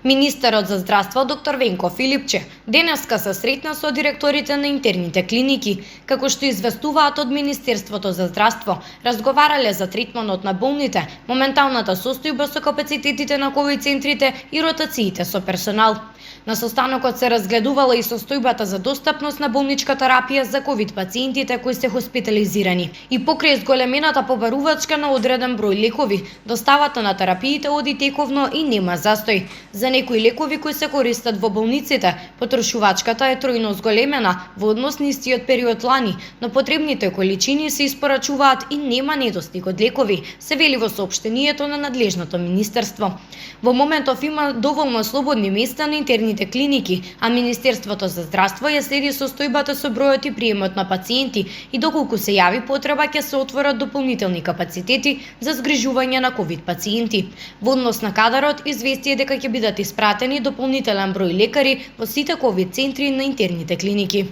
Министерот за здравство доктор Венко Филипче денеска се сретна со директорите на интерните клиники, како што известуваат од Министерството за здравство, разговарале за третманот на болните, моменталната состојба со капацитетите на ковид центрите и ротациите со персонал. На состанокот се разгледувала и состојбата за достапност на болничка терапија за ковид пациентите кои се хоспитализирани. И покрај зголемената побарувачка на одреден број лекови, доставата на терапиите оди тековно и нема застој. За некои лекови кои се користат во болниците, потрошувачката е тројно зголемена во однос на истиот период лани, но потребните количини се испорачуваат и нема недостиг од лекови, се вели во соопштението на надлежното министерство. Во моментов има доволно слободни места на интерните клиники, а Министерството за здравство ја следи состојбата со бројот и приемот на пациенти и доколку се јави потреба ќе се отворат дополнителни капацитети за згрижување на ковид пациенти. Во однос на кадарот извести дека ќе бидат испратени дополнителен број лекари во сите ковид центри на интерните клиники.